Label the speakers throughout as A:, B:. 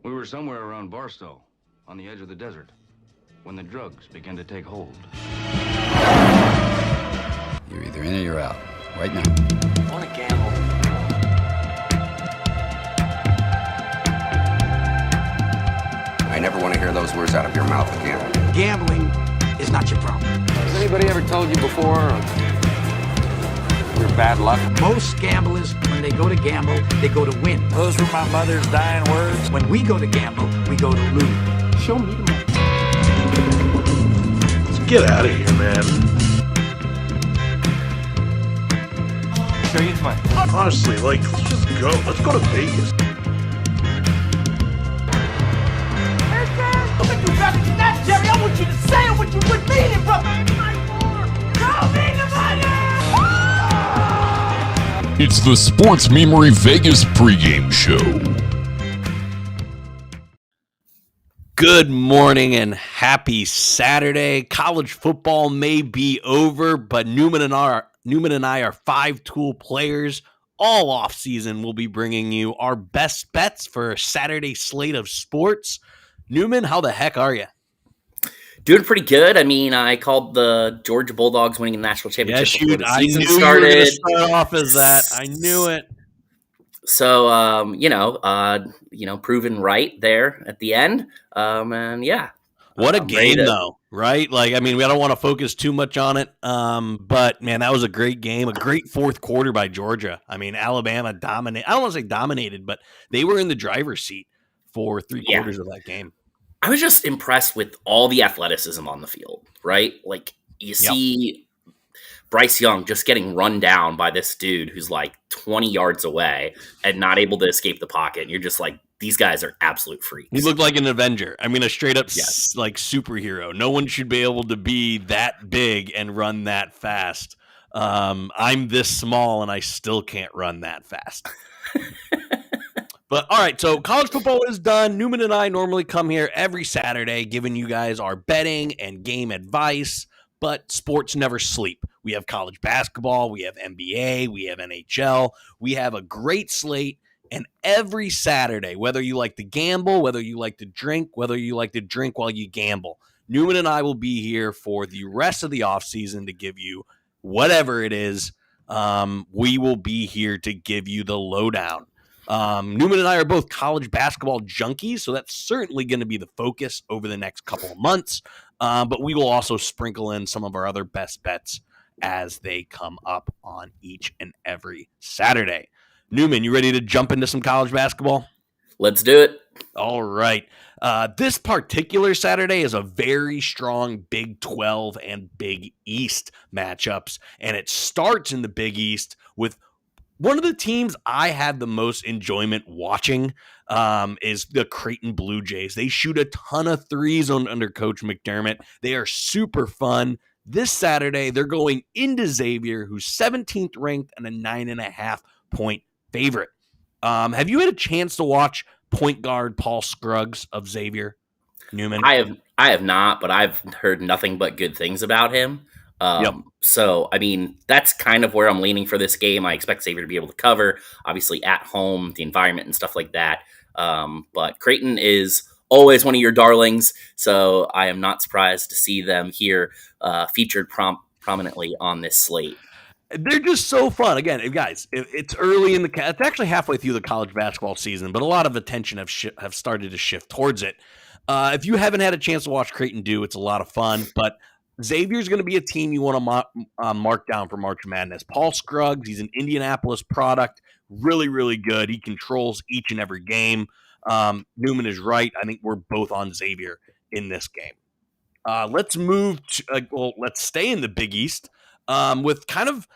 A: We were somewhere around Barstow, on the edge of the desert, when the drugs began to take hold.
B: You're either in or you're out. Right now.
C: I want to gamble.
D: I never want to hear those words out of your mouth again.
E: Gambling is not your problem.
D: Has anybody ever told you before you're bad luck?
E: Most gamblers, when they go to gamble, they go to win.
C: Those were my mother's dying words.
E: When we go to gamble, we go to lose. Show me the money.
F: Get out of here, man.
C: Show you the money.
F: Honestly, let's just go. Let's go to Vegas.
G: Jerry, I want you to say it what you would mean it, brother. Show me the money!
H: It's the Sports Memory Vegas pregame show.
I: Good morning and happy Saturday. College football may be over, but Newman and I are five-tool players. All offseason, we'll be bringing you our best bets for a Saturday slate of sports. Newman, how the heck are you?
J: Doing pretty good. I mean, I called the Georgia Bulldogs winning the national championship before the season started.
I: You were going to start off as that. I knew it.
J: So, proven right there at the end. And yeah.
I: What a game, though, right? Like, I mean, we don't want to focus too much on it. But, man, that was a great game, a great fourth quarter by Georgia. I mean, Alabama dominated. I don't want to say dominated, but they were in the driver's seat for three quarters of that game.
J: I was just impressed with all the athleticism on the field, right? Like, you see Bryce Young just getting run down by this dude who's like 20 yards away and not able to escape the pocket. And you're just like, these guys are absolute freaks.
I: He looked like an Avenger. I mean, a straight up like superhero. No one should be able to be that big and run that fast. I'm this small and I still can't run that fast. But all right, so college football is done. Newman and I normally come here every Saturday giving you guys our betting and game advice, but sports never sleep. We have college basketball, we have NBA, we have NHL. We have a great slate, and every Saturday, whether you like to gamble, whether you like to drink, whether you like to drink while you gamble, Newman and I will be here for the rest of the offseason to give you whatever it is. We will be here to give you the lowdown. Newman and I are both college basketball junkies, so that's certainly going to be the focus over the next couple of months. But we will also sprinkle in some of our other best bets as they come up on each and every Saturday. Newman, you ready to jump into some college basketball?
J: Let's do it.
I: All right. This particular Saturday is a very strong Big 12 and Big East matchups, and it starts in the Big East with one of the teams I had the most enjoyment watching is the Creighton Blue Jays. They shoot a ton of threes under Coach McDermott. They are super fun. This Saturday, they're going into Xavier, who's 17th ranked and a 9.5-point favorite. Have you had a chance to watch point guard Paul Scruggs of Xavier, Newman?
J: I have not, but I've heard nothing but good things about him. So, I mean, that's kind of where I'm leaning for this game. I expect Xavier to be able to cover, obviously at home, the environment and stuff like that. But Creighton is always one of your darlings, so I am not surprised to see them here featured prominently on this slate.
I: They're just so fun. Again, guys, it's early in it's actually halfway through the college basketball season, but a lot of attention have started to shift towards it. If you haven't had a chance to watch Creighton do, it's a lot of fun, but Xavier's going to be a team you want to mark down for March Madness. Paul Scruggs, he's an Indianapolis product, really, really good. He controls each and every game. Newman is right. I think we're both on Xavier in this game. Let's move to, let's stay in the Big East with kind of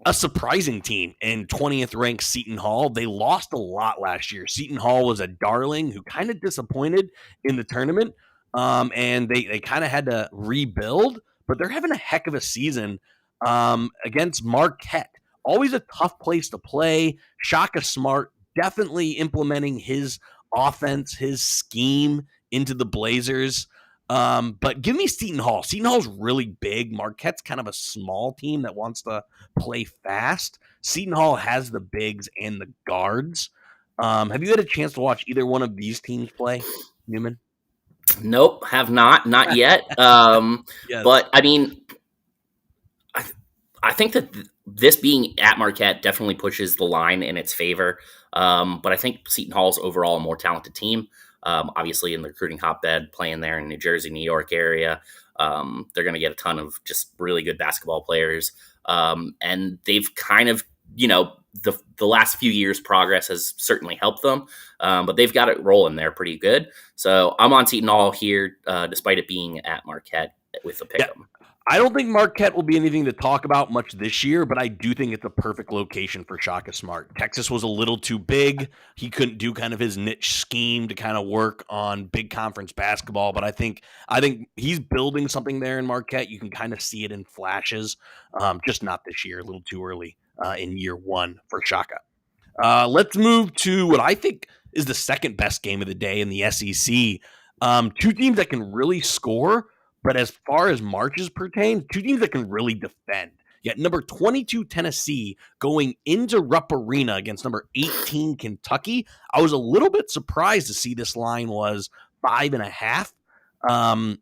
I: a surprising team in 20th ranked Seton Hall. They lost a lot last year. Seton Hall was a darling who kind of disappointed in the tournament. And they kind of had to rebuild, but they're having a heck of a season against Marquette. Always a tough place to play. Shaka Smart definitely implementing his offense, his scheme into the Blazers. But give me Seton Hall. Seton Hall's really big. Marquette's kind of a small team that wants to play fast. Seton Hall has the bigs and the guards. Have you had a chance to watch either one of these teams play, Newman?
J: Nope, have not yet.
I: Yes.
J: But I mean, I think that this being at Marquette definitely pushes the line in its favor. But I think Seton Hall is overall a more talented team. Obviously, in the recruiting hotbed, playing there in New Jersey, New York area, they're going to get a ton of just really good basketball players. And they've kind of, the last few years' progress has certainly helped them, but they've got it rolling there pretty good. So I'm on Seton Hall here, despite it being at Marquette with the pick 'em.
I: Yeah. I don't think Marquette will be anything to talk about much this year, but I do think it's a perfect location for Shaka Smart. Texas was a little too big. He couldn't do kind of his niche scheme to kind of work on big conference basketball, but I think he's building something there in Marquette. You can kind of see it in flashes, just not this year, a little too early in year one for Shaka. Let's move to what I think is the second best game of the day in the SEC. Two teams that can really score, but as far as marches pertain, two teams that can really defend. Yet number 22 Tennessee going into Rupp Arena against number 18 Kentucky. I was a little bit surprised to see this line was 5.5.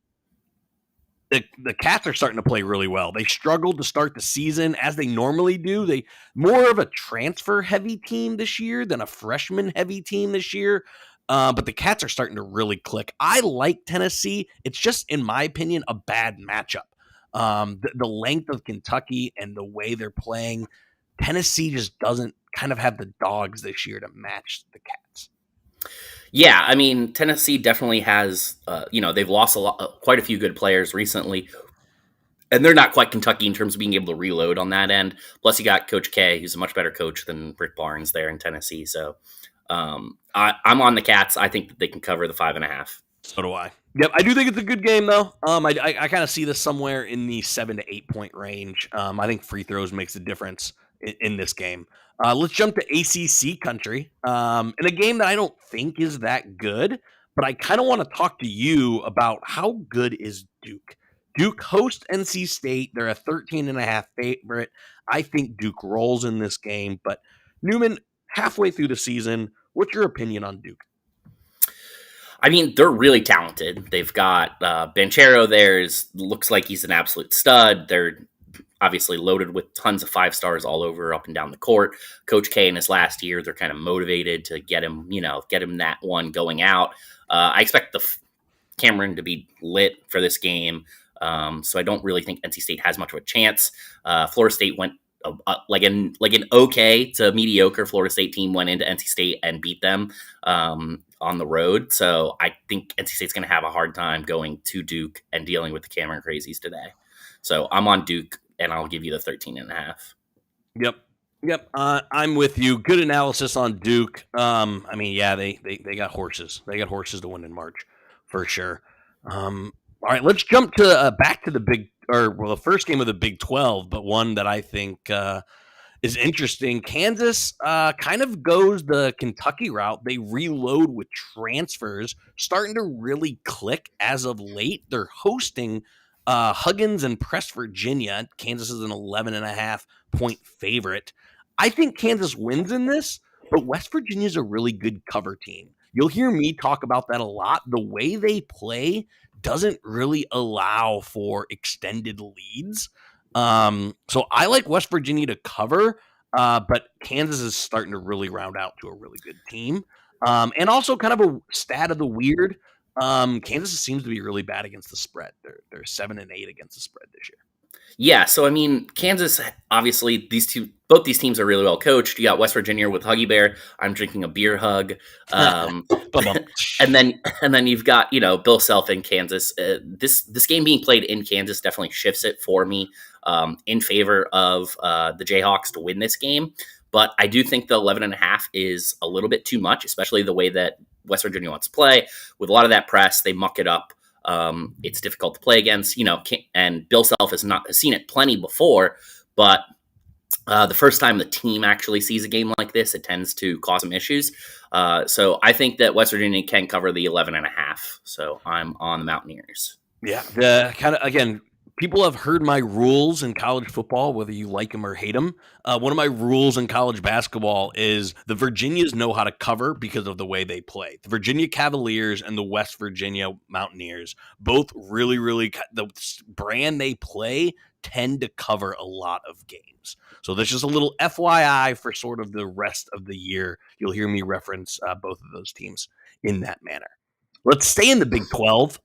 I: The Cats are starting to play really well. They struggled to start the season as they normally do. They more of a transfer heavy team this year than a freshman heavy team this year. But the Cats are starting to really click. I like Tennessee. It's just, in my opinion, a bad matchup. The length of Kentucky and the way they're playing, Tennessee just doesn't kind of have the dogs this year to match the Cats.
J: Yeah, I mean, Tennessee definitely has, they've lost quite a few good players recently. And they're not quite Kentucky in terms of being able to reload on that end. Plus, you got Coach K, who's a much better coach than Rick Barnes there in Tennessee. So I'm on the Cats. I think that they can cover the 5.5.
I: So do I. Yep, I do think it's a good game, though. I kind of see this somewhere in the 7 to 8 point range. I think free throws makes a difference in this game. Let's jump to ACC country. In a game that I don't think is that good, but I kind of want to talk to you about how good is Duke. Duke hosts NC State. They're a 13.5 favorite. I think Duke rolls in this game. But Newman, halfway through the season, what's your opinion on Duke?
J: I mean, they're really talented. They've got Banchero there. Looks like he's an absolute stud. They're obviously loaded with tons of 5 stars all over, up and down the court. Coach K in his last year, they're kind of motivated to get him that one going out. I expect the Cameron to be lit for this game. So I don't really think NC State has much of a chance. Florida State went like an okay to mediocre Florida State team went into NC State and beat them on the road. So I think NC State's going to have a hard time going to Duke and dealing with the Cameron Crazies today. So I'm on Duke, and I'll give you the 13.5.
I: Yep. I'm with you. Good analysis on Duke. I mean, yeah, they got horses. They got horses to win in March for sure. All right, let's jump to back to the first game of the Big 12, but one that I think is interesting. Kansas kind of goes the Kentucky route. They reload with transfers, starting to really click as of late. They're hosting Huggins and Press Virginia. Kansas is an 11.5 point favorite. I think Kansas wins in this, but West Virginia is a really good cover team. You'll hear me talk about that a lot. The way they play doesn't really allow for extended leads. So I like West Virginia to cover, but Kansas is starting to really round out to a really good team. And also kind of a stat of the weird, Kansas seems to be really bad against the spread. They're 7-8 against the spread this year.
J: Yeah, so I mean, Kansas, obviously, both these teams are really well coached. You got West Virginia with Huggy Bear. I'm drinking a beer hug. And then you've got, Bill Self in Kansas. This game being played in Kansas definitely shifts it for me in favor of the Jayhawks to win this game. But I do think the 11.5 is a little bit too much, especially the way that West Virginia wants to play. With a lot of that press, they muck it up. It's difficult to play against, and Bill Self has seen it plenty before, but the first time the team actually sees a game like this, it tends to cause some issues. So I think that West Virginia can cover the 11.5. So I'm on the Mountaineers.
I: Yeah, the kind of, again, people have heard my rules in college football, whether you like them or hate them. One of my rules in college basketball is the Virginias know how to cover because of the way they play. The Virginia Cavaliers and the West Virginia Mountaineers, both really, the brand they play tend to cover a lot of games. So there's just a little FYI for sort of the rest of the year. You'll hear me reference both of those teams in that manner. Let's stay in the Big 12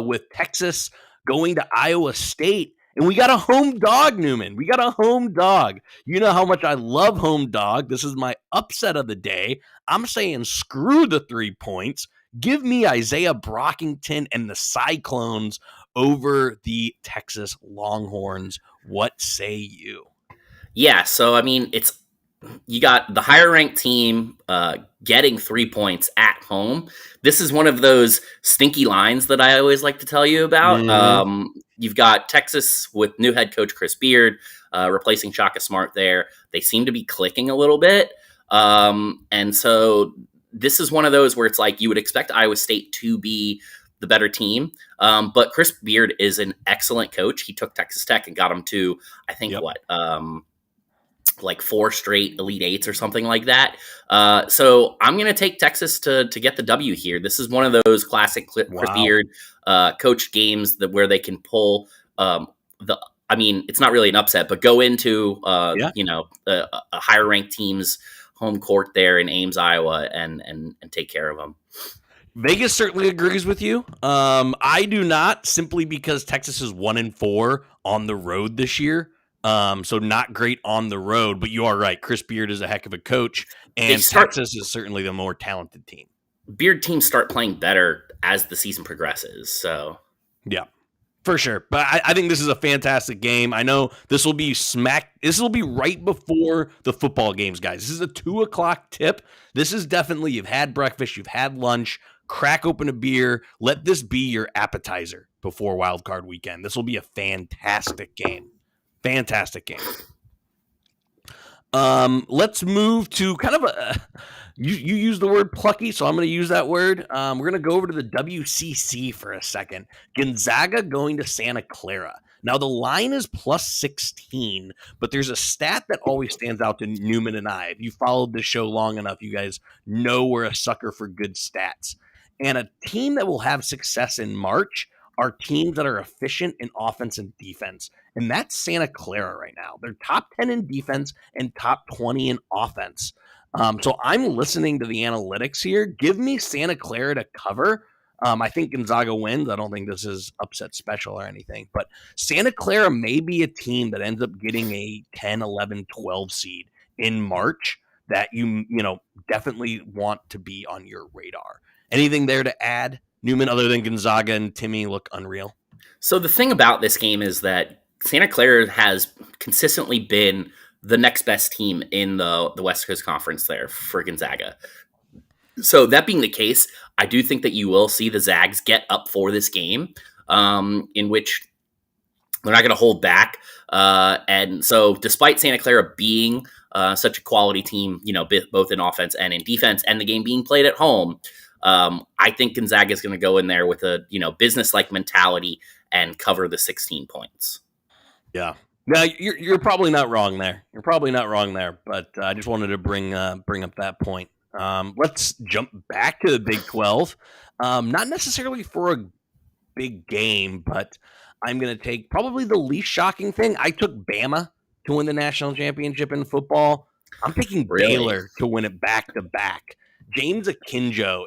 I: with Texas going to Iowa State. And we got a home dog, Newman. We got a home dog. You know how much I love home dog. This is my upset of the day. I'm saying screw the 3 points. Give me Isaiah Brockington and the Cyclones over the Texas Longhorns. What say you?
J: Yeah, so I mean, you got the higher ranked team getting 3 points at home. This is one of those stinky lines that I always like to tell you about. Mm-hmm. You've got Texas with new head coach Chris Beard replacing Shaka Smart there. They seem to be clicking a little bit. And so this is one of those where it's like you would expect Iowa State to be the better team. But Chris Beard is an excellent coach. He took Texas Tech and got them to, I think, like 4 straight Elite Eights or something like that. So I'm going to take Texas to get the W here. This is one of those classic Chris Beard coach games where they can pull I mean, it's not really an upset, but go into, a higher ranked team's home court there in Ames, Iowa and take care of them.
I: Vegas certainly agrees with you. I do not, simply because Texas is 1-4 on the road this year. So not great on the road, but you are right. Chris Beard is a heck of a coach, and Texas is certainly the more talented team. Beard teams start playing better as the season progresses. So yeah, for sure. But I think this is a fantastic game. I know this will be right before the football games, guys. This is a 2:00 tip. This is definitely, you've had breakfast, you've had lunch, crack open a beer. Let this be your appetizer before Wild Card Weekend. This will be a fantastic game. Fantastic game. Let's move to kind of you use the word plucky, so I'm going to use that word. We're going to go over to the WCC for a second. Gonzaga going to Santa Clara. Now, the line is +16, but there's a stat that always stands out to Newman and I. If you followed the show long enough, you guys know we're a sucker for good stats. And a team that will have success in March are teams that are efficient in offense and defense. And that's Santa Clara right now. They're top 10 in defense and top 20 in offense. So I'm listening to the analytics here. Give me Santa Clara to cover. I think Gonzaga wins. I don't think this is upset special or anything. But Santa Clara may be a team that ends up getting a 10, 11, 12 seed in March that you definitely want to be on your radar. Anything there to add, Newman, other than Gonzaga and Timmy look unreal?
J: So the thing about this game is that Santa Clara has consistently been the next best team in the West Coast Conference there for Gonzaga. So that being the case, I do think that you will see the Zags get up for this game, in which they're not going to hold back. And so despite Santa Clara being such a quality team, both in offense and in defense, and the game being played at home, I think Gonzaga is going to go in there with a business-like mentality and cover the 16 points.
I: Yeah. Now you're probably not wrong there. But I just wanted to bring up that point. Let's jump back to the Big 12. Not necessarily for a big game, but I'm going to take probably the least shocking thing. I took Bama to win the national championship in football. I'm picking Baylor to win it back-to-back. James Akinjo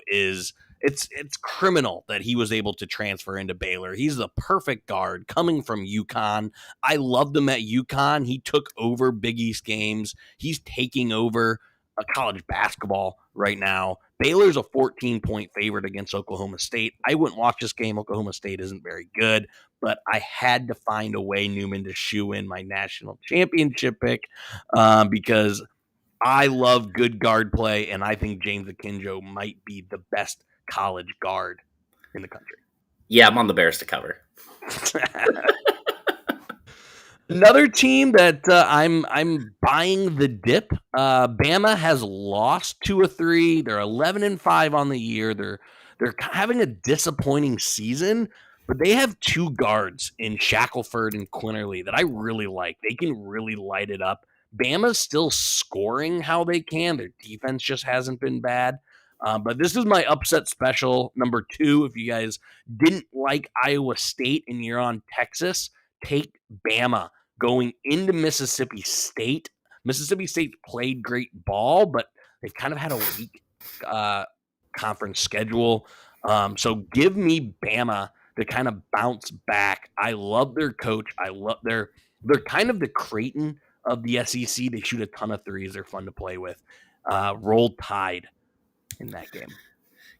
I: it's criminal that he was able to transfer into Baylor. He's the perfect guard coming from UConn. I loved him at UConn. He took over Big East games. He's taking over a college basketball right now. Baylor's a 14-point favorite against Oklahoma State. I wouldn't watch this game. Oklahoma State isn't very good, but I had to find a way, Newman, to shoe in my national championship pick because I love good guard play, and I think James Akinjo might be the best college guard in the country.
J: Yeah, I'm on the Bears to cover.
I: Another team that I'm buying the dip. Bama has lost 2 of 3. They're 11-5 on the year. They're having a disappointing season, but they have two guards in Shackelford and Quinterly that I really like. They can really light it up. Bama's still scoring how they can. Their defense just hasn't been bad. But this is my upset special number 2. If you guys didn't like Iowa State and you're on Texas, take Bama going into Mississippi State. Mississippi State played great ball, but they've kind of had a weak conference schedule. So give me Bama to kind of bounce back. I love their coach. They're kind of the Creighton of the SEC. They shoot a ton of threes. They're fun to play with. Roll Tide in that game.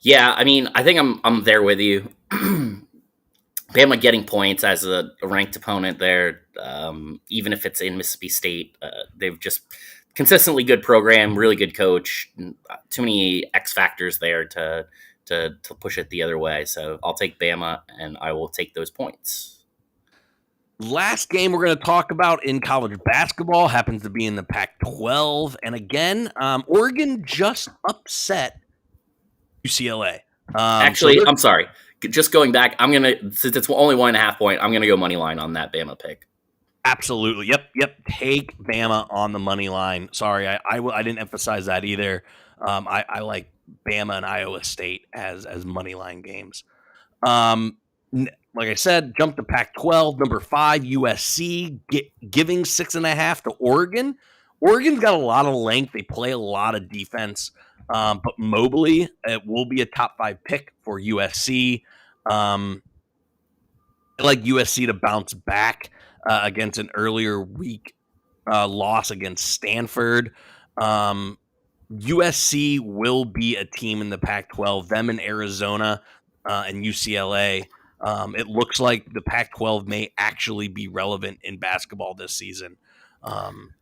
J: Yeah, I mean, I think I'm there with you. Bama getting points as a ranked opponent there, even if it's in Mississippi State. They've just consistently good program, really good coach. Too many X factors there to push it the other way. So I'll take Bama, and I will take those points.
I: Last game we're going to talk about in college basketball happens to be in the Pac-12. And again, Oregon just upset UCLA.
J: Actually, I'm sorry. Just going back, since it's only 1.5 point, I'm going to go money line on that Bama pick.
I: Absolutely. Yep. Take Bama on the money line. Sorry, I didn't emphasize that either. I like Bama and Iowa State as money line games. Like I said, jump to Pac-12, number 5, USC, giving 6.5 to Oregon. Oregon's got a lot of length. They play a lot of defense. But Mobley, it will be a top 5 pick for USC. I like USC to bounce back against an earlier week loss against Stanford. USC will be a team in the Pac-12. Them and Arizona and UCLA. It looks like the Pac-12 may actually be relevant in basketball this season.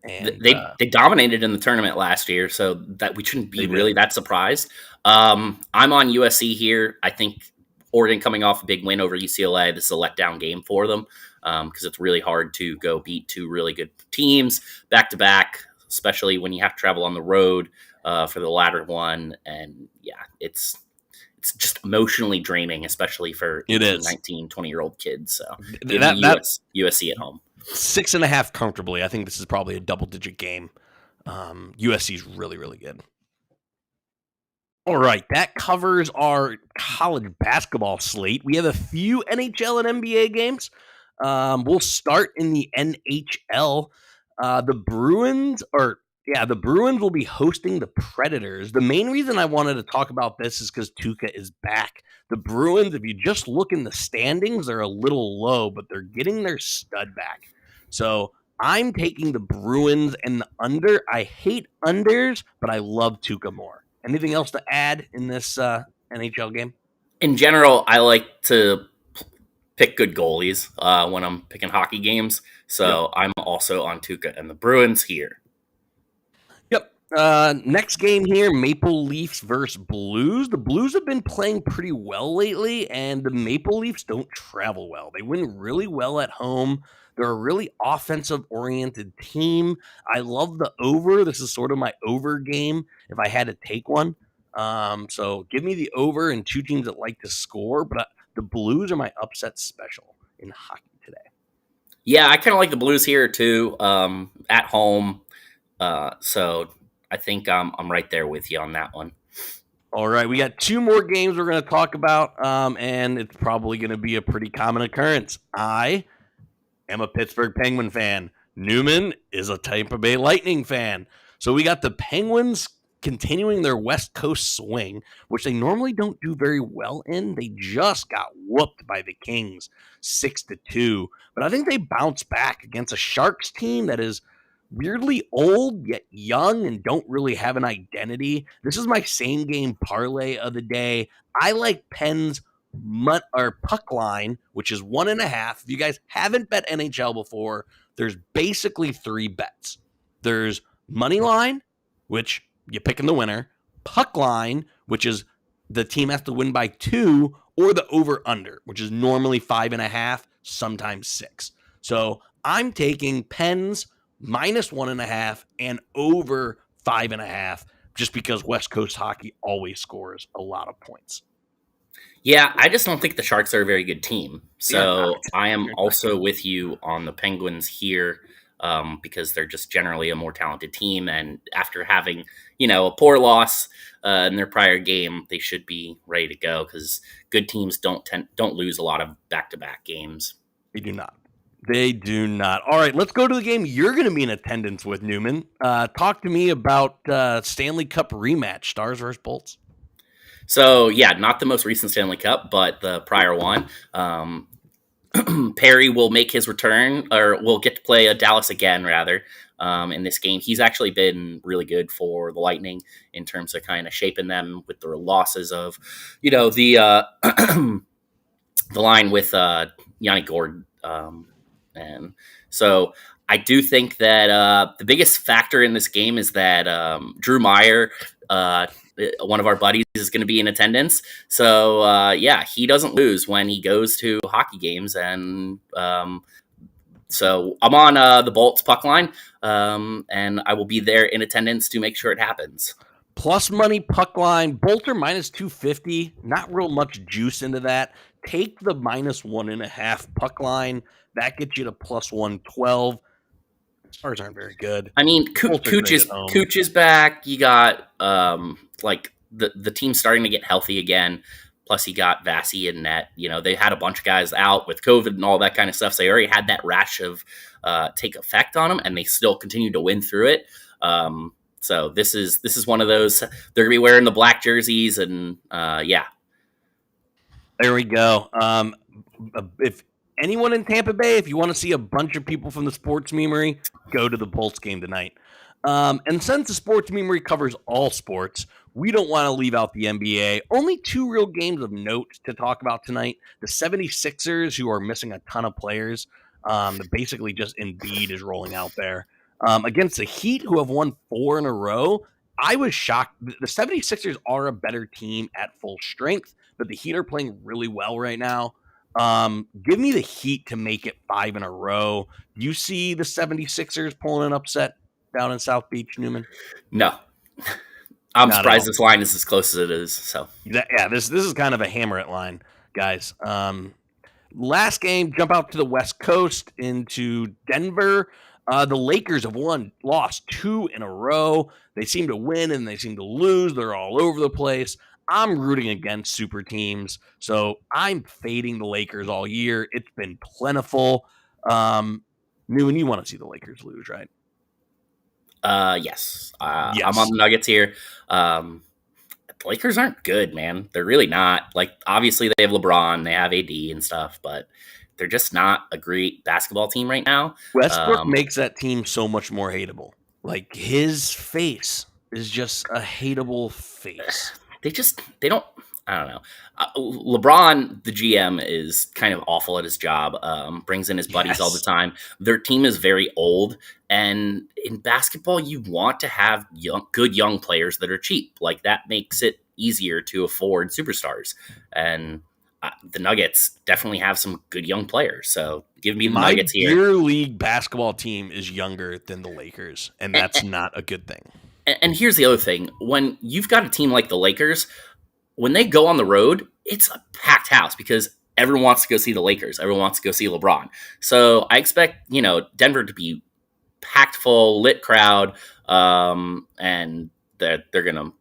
J: They dominated in the tournament last year, so that we shouldn't be really that surprised. I'm on USC here. I think Oregon coming off a big win over UCLA, this is a letdown game for them because it's really hard to go beat 2 really good teams back to back, especially when you have to travel on the road for the latter one. And yeah, it's just emotionally draining, especially for 18, 19, 20-year-old kids. So USC at home.
I: 6.5 comfortably. I think this is probably a double-digit game. USC is really, really good. All right, that covers our college basketball slate. We have a few NHL and NBA games. We'll start in the NHL. The Bruins will be hosting the Predators. The main reason I wanted to talk about this is because Tuukka is back. The Bruins, if you just look in the standings, they're a little low, but they're getting their stud back. So I'm taking the Bruins and the under. I hate unders, but I love Tuukka more. Anything else to add in this NHL game?
J: In general, I like to pick good goalies when I'm picking hockey games. So I'm also on Tuukka and the Bruins here.
I: Yep. Next game here, Maple Leafs versus Blues. The Blues have been playing pretty well lately, and the Maple Leafs don't travel well. They win really well at home. They're a really offensive-oriented team. I love the over. This is sort of my over game if I had to take one. So give me the over and 2 teams that like to score, but the Blues are my upset special in hockey today.
J: Yeah, I kind of like the Blues here too, at home. So I think I'm right there with you on that one.
I: All right, we got 2 more games we're going to talk about, and it's probably going to be a pretty common occurrence. I am a Pittsburgh Penguin fan. Newman is a Tampa Bay Lightning fan. So we got the Penguins continuing their West Coast swing, which they normally don't do very well in. They just got whooped by the Kings 6-2. But I think they bounce back against a Sharks team that is weirdly old yet young and don't really have an identity. This is my same game parlay of the day. I like Penn's puck line, which is 1.5. If you guys haven't bet NHL before, there's basically 3 bets. There's money line, which you pick in the winner, puck line, which is the team has to win by 2, or the over under, which is normally 5.5, sometimes 6. So I'm taking Penn's minus 1.5 and over 5.5, just because West Coast hockey always scores a lot of points.
J: Yeah, I just don't think the Sharks are a very good team.
I: They are
J: So
I: not.
J: I am
I: They're not
J: also
I: good.
J: with you on the Penguins here because they're just generally a more talented team. And after having, a poor loss in their prior game, they should be ready to go because good teams don't lose a lot of back-to-back games.
I: They do not. They do not. All right, let's go to the game you're going to be in attendance with, Newman. Talk to me about Stanley Cup rematch, Stars versus Bolts.
J: So yeah, not the most recent Stanley Cup, but the prior one. Perry will make his return, or will get to play Dallas again, rather, in this game. He's actually been really good for the Lightning in terms of kind of shaping them with the losses of, the the line with Yanni Gordon. And so I do think that the biggest factor in this game is that Drew Meyer, one of our buddies, is going to be in attendance. So yeah, he doesn't lose when he goes to hockey games. And so I'm on the Bolts puck line, and I will be there in attendance to make sure it happens.
I: Plus money puck line, Bolter minus 250. Not real much juice into that. Take the minus 1.5 puck line. That gets you to plus 112. Stars aren't very good.
J: I mean, Cooch is back. You got like the team's starting to get healthy again. Plus, you got Vasi and net. They had a bunch of guys out with COVID and all that kind of stuff. So they already had that rash of take effect on them, and they still continue to win through it. So this is one of those. They're gonna be wearing the black jerseys, and yeah.
I: There we go. If anyone in Tampa Bay, if you want to see a bunch of people from the sports memory, go to the Bolts game tonight. And since the sports memory covers all sports, we don't want to leave out the NBA. Only 2 real games of note to talk about tonight. The 76ers, who are missing a ton of players. Basically just Embiid is rolling out there. Against the Heat, who have won 4 in a row. I was shocked. The 76ers are a better team at full strength, but the Heat are playing really well right now. Give me the Heat to make it 5 in a row. Do you see the 76ers pulling an upset down in South Beach, Newman?
J: No. I'm surprised this line is as close as it is. So
I: yeah, this is kind of a hammer it line, guys. Last game, jump out to the West Coast into Denver. The Lakers have lost 2 in a row. They seem to win and they seem to lose. They're all over the place. I'm rooting against super teams, so I'm fading the Lakers all year. It's been plentiful. Newman, you want to see the Lakers lose, right?
J: Yes. I'm on the Nuggets here. The Lakers aren't good, man. They're really not. Like, obviously they have LeBron, they have AD and stuff, but they're just not a great basketball team right now.
I: Westbrook makes that team so much more hateable. Like, his face is just a hateable face.
J: They don't, I don't know. LeBron, the GM, is kind of awful at his job, brings in his buddies all the time. Their team is very old. And in basketball, you want to have good young players that are cheap. Like, that makes it easier to afford superstars. And the Nuggets definitely have some good young players. So give me the Nuggets here.
I: Your league basketball team is younger than the Lakers, and that's not a good thing.
J: And here's the other thing. When you've got a team like the Lakers, when they go on the road, it's a packed house because everyone wants to go see the Lakers. Everyone wants to go see LeBron. So I expect, Denver to be packed full, lit crowd, and they're gonna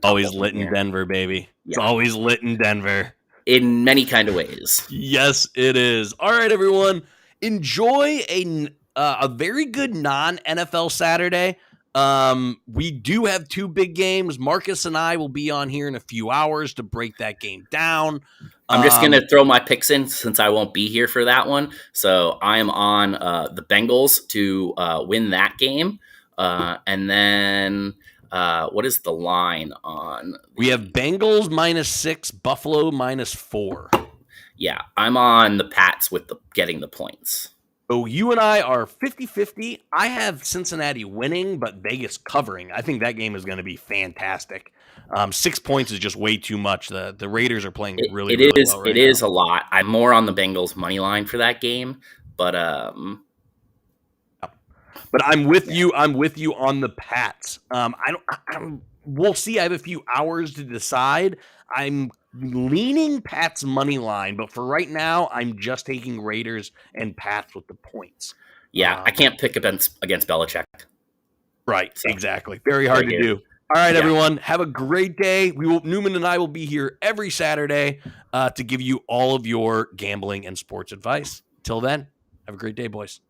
I: always lit in Denver, baby. Yeah. It's always lit in Denver.
J: In many kind of ways.
I: Yes, it is. All right, everyone. Enjoy a very good non-NFL Saturday. We do have 2 big games. Marcus and I will be on here in a few hours to break that game down.
J: I'm just going to throw my picks in since I won't be here for that one. So I am on the Bengals to win that game. And then what is the line on?
I: We have Bengals -6, Buffalo -4.
J: Yeah, I'm on the Pats with getting the points.
I: So you and I are 50-50. I have Cincinnati winning, but Vegas covering. I think that game is going to be fantastic. 6 points is just way too much. The Raiders are playing really well right now.
J: It is a lot. I'm more on the Bengals money line for that game, but
I: I'm with you. I'm with you on the Pats. We'll see. I have a few hours to decide. I'm leaning Pat's money line, but for right now, I'm just taking Raiders and Pats with the points.
J: Yeah, I can't pick against Belichick.
I: Right, so, exactly. Very hard to do. All right, everyone, have a great day. Newman and I will be here every Saturday to give you all of your gambling and sports advice. Till then, have a great day, boys.